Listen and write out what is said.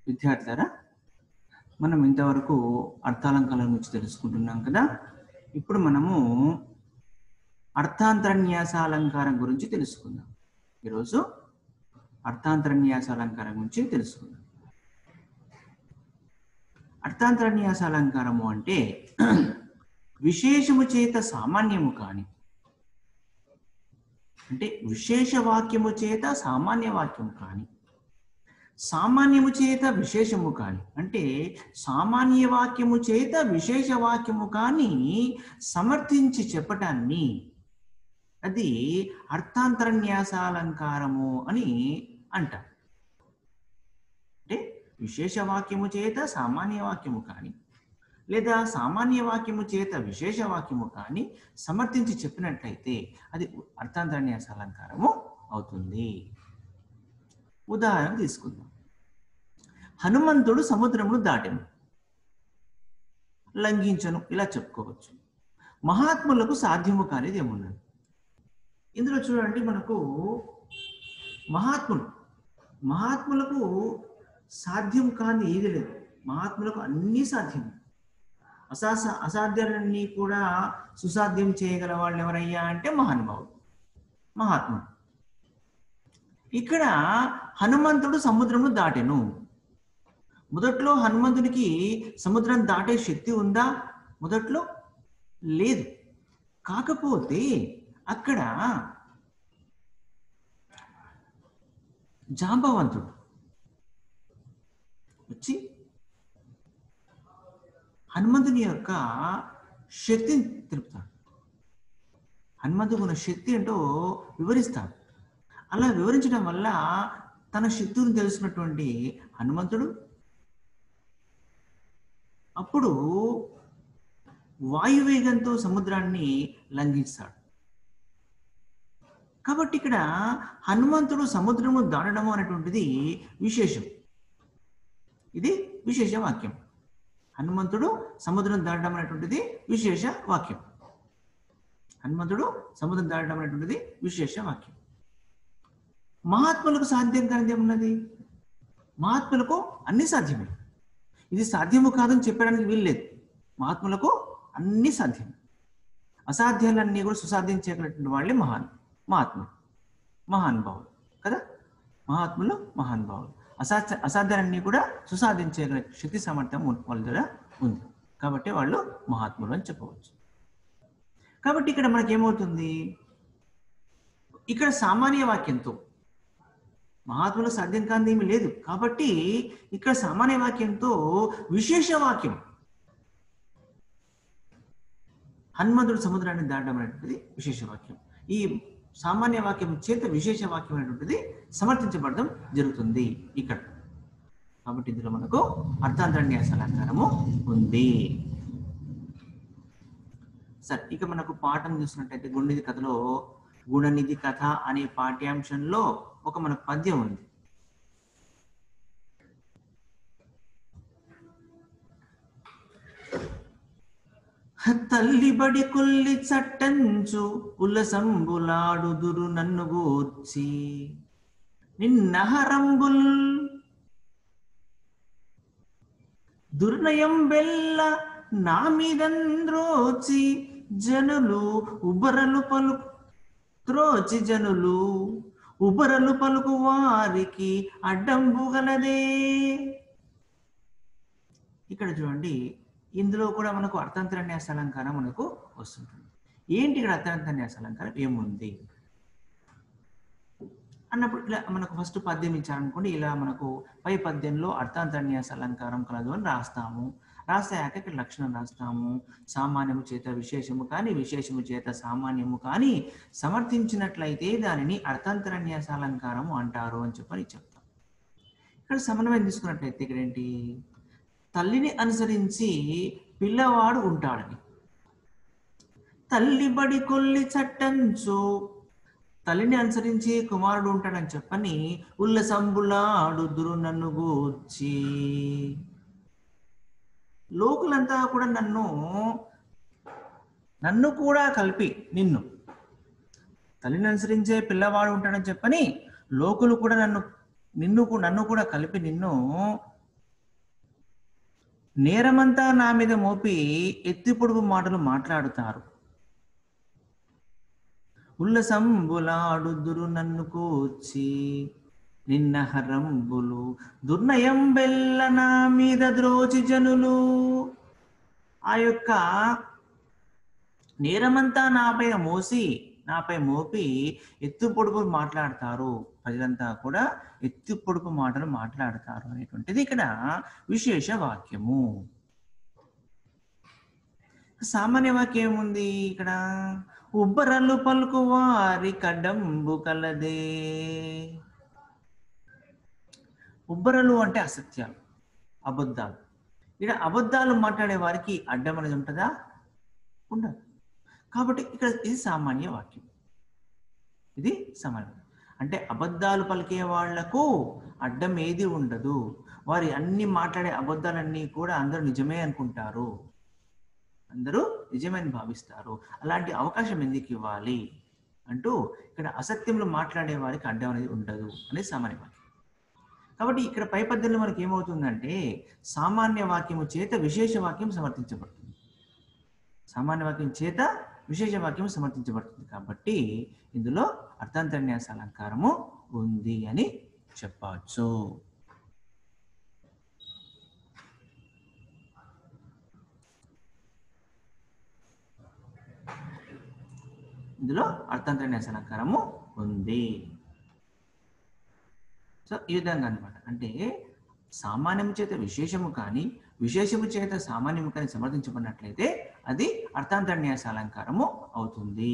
విద్యార్థులారా, మనం ఇంతవరకు అర్థాలంకారం గురించి తెలుసుకుంటున్నాం కదా. ఇప్పుడు మనము అర్థాంతరన్యాసాలంకారం గురించి తెలుసుకుందాం. ఈరోజు అర్థాంతరన్యాసాలంకారం గురించి తెలుసుకుందాం. అర్థాంతరన్యాసాలంకారము అంటే విశేషము చేత సామాన్యము కాని, అంటే విశేష వాక్యము చేత సామాన్య వాక్యము కాని, సామాన్యము చేత విశేషము కాని, అంటే సామాన్య వాక్యము చేత విశేష వాక్యము కాని సమర్థించి చెప్పటాన్ని అది అర్థాంతరన్యాసాలంకారము అని అంటారు. అంటే విశేష వాక్యము చేత సామాన్య వాక్యము కాని లేదా సామాన్య వాక్యము చేత విశేష వాక్యము కాని సమర్థించి చెప్పినట్లయితే అది అర్థాంతరన్యాసాలంకారము అవుతుంది. ఉదాహరణ తీసుకుందాం. హనుమంతుడు సముద్రమును దాటెను, లంఘించను, ఇలా చెప్పుకోవచ్చు. మహాత్ములకు సాధ్యము కానిది ఏమున్నది? ఇందులో చూడండి, మనకు మహాత్ములకు సాధ్యం కాని ఏది లేదు. మహాత్ములకు అన్నీ సాధ్యం. అసాధ్యాలన్నీ కూడా సుసాధ్యం చేయగల వాళ్ళు ఎవరయ్యా అంటే మహాత్ముడు. ఇక్కడ హనుమంతుడు సముద్రమును దాటెను. మొదట్లో హనుమంతుడికి సముద్రం దాటే శక్తి ఉందా? మొదట్లో లేదు. కాకపోతే అక్కడ జాంబవంతుడు వచ్చి హనుమంతుని యొక్క శక్తిని తెలుపుతాడు. హనుమంతుడు ఉన్న శక్తి ఏంటో వివరిస్తాడు. అలా వివరించడం వల్ల తన శక్తిని తెలుసుకున్నటువంటి హనుమంతుడు అప్పుడు వాయువేగంతో సముద్రాన్ని లంఘిస్తాడు. కాబట్టి ఇక్కడ హనుమంతుడు సముద్రము దాటడం అనేటువంటిది విశేషం. ఇది విశేష వాక్యం. హనుమంతుడు సముద్రం దాటడం అనేటువంటిది విశేష వాక్యం. హనుమంతుడు సముద్రం దాటడం అనేటువంటిది విశేష వాక్యం. మహాత్ములకు సాధ్యం కానిది ఏమున్నది? మహాత్ములకు అన్ని సాధ్యమే. ఇది సాధ్యము కాదని చెప్పడానికి వీల్లేదు. మహాత్ములకు అన్ని సాధ్యం. అసాధ్యాలన్నీ కూడా సుసాధ్యం చేయగలిగినటువంటి వాళ్ళే మహానుభావులు కదా. మహానుభావులు అసాధ్యాలన్నీ కూడా సుసాధ్యం చేయగల శక్తి సామర్థ్యం వాళ్ళ దగ్గర ఉంది. కాబట్టి వాళ్ళు మహాత్ములు అని చెప్పవచ్చు. కాబట్టి ఇక్కడ మనకేమవుతుంది? ఇక్కడ సామాన్య వాక్యంతో మహాత్ములు సాధ్యం కానిది ఏమీ లేదు. కాబట్టి ఇక్కడ సామాన్య వాక్యంతో విశేష వాక్యం, హనుమంతుడు సముద్రాన్ని దాటడం అనేటువంటిది విశేష వాక్యం. ఈ సామాన్య వాక్యం చేత విశేష వాక్యం అనేటువంటిది సమర్థించబడడం జరుగుతుంది ఇక్కడ. కాబట్టి ఇందులో మనకు అర్థాంతరన్యాసాలంకారము ఉంది. సరే, ఇక మనకు పాఠం చూసినట్టయితే గుణనిధి కథలో గుణనిధి కథ అనే పాఠ్యాంశంలో ఒక మనకు పద్యం ఉంది. తల్లి బడి కొల్లి చట్టంచు ఉల్లసంబులాడుదురు నన్ను గూర్చి నిన్నహరంబుల్ దుర్నయం బెల్ల నా మీదంద్రోచి జనులు ఉబరలు పలుకు వారికి అడ్డంబుగలదే. ఇక్కడ చూడండి, ఇందులో కూడా మనకు అర్థాంతరన్యాసాలంకారం మనకు వస్తుంటుంది. ఏంటి ఇక్కడ అర్థాంతరన్యాసాలంకారం ఏముంది అన్నప్పుడు ఇలా మనకు ఫస్ట్ పద్యం ఇచ్చారనుకోండి, ఇలా మనకు పై పద్యంలో అర్థాంతరన్యాసాలంకారం కలదు అని రాస్తాము. రాసాక ఇక్కడ లక్షణం రాస్తాము. సామాన్యము చేత విశేషము కానీ విశేషము చేత సామాన్యము కానీ సమర్థించినట్లయితే దానిని అర్థాంతరన్యాసాలంకారము అంటారు అని చెప్పని చెప్తాం. ఇక్కడ సమన్వయం తీసుకున్నట్లయితే ఇక్కడ ఏంటి? తల్లిని అనుసరించి పిల్లవాడు ఉంటాడని, తల్లి బడి కొల్లి చట్టంచు తల్లిని అనుసరించి కుమారుడు ఉంటాడని చెప్పని ఉల్లసంబులాడుదురు నన్ను గూర్చి, లోకులంతా కూడా నన్ను కూడా కలిపి తల్లిని అనుసరించే పిల్లవాడు ఉంటాడని చెప్పని లోకులు కూడా నన్ను కూడా కలిపి నిన్ను నేరమంతా నా మీద మోపి ఎత్తి పొడుపు మాటలు మాట్లాడుతారు. ఉల్లసంబులాడుదురు నన్ను కూర్చి నిన్న హరంబులు దుర్నయం బెల్ల నా మీద ద్రోచి జనులు. ఆ యొక్క నేరమంతా నాపై మోపి ఎత్తు పొడుపు మాట్లాడతారు. ప్రజలంతా కూడా ఎత్తు పొడుపు మాటలు మాట్లాడతారు అనేటువంటిది ఇక్కడ విశేష వాక్యము. సామాన్య వాక్యం ఏముంది ఇక్కడ? ఉబ్బరలు పలుకు వారి కడ్డంబు కలదే. ఉబ్బరలు అంటే అసత్యాలు, అబద్ధాలు. ఇక్కడ అబద్ధాలు మాట్లాడే వారికి అడ్డం అనేది ఉంటుందా? ఉండదు. కాబట్టి ఇక్కడ ఇది సామాన్య వాక్యం. ఇది సామాన్య అంటే అబద్ధాలు పలికే వాళ్లకు అడ్డం ఏది ఉండదు. వారి అన్ని మాట్లాడే అబద్ధాలన్నీ కూడా అందరూ నిజమే అనుకుంటారు, అందరూ నిజమని భావిస్తారు. అలాంటి అవకాశం ఎందుకు ఇవ్వాలి అంటూ ఇక్కడ అసత్యంలో మాట్లాడే వారికి అడ్డం అనేది ఉండదు అనేది సామాన్య వాక్యం. కాబట్టి ఇక్కడ పై పద్యంలో మనకి ఏమవుతుందంటే సామాన్య వాక్యము చేత విశేష వాక్యం సమర్థించబడుతుంది. సామాన్య వాక్యం చేత విశేష వాక్యం సమర్థించబడుతుంది. కాబట్టి ఇందులో అర్థాంతర్న్యాస అలంకారము ఉంది అని చెప్పవచ్చు. ఇందులో అర్థాంతర్న్యాస అలంకారము ఉంది. సో ఈ విధంగా అనమాట. అంటే సామాన్యము చేత విశేషము కానీ విశేషము చేత సామాన్యము కానీ సమర్థించబడినట్లయితే అది అర్థాంతర్న్యాస అలంకారము అవుతుంది.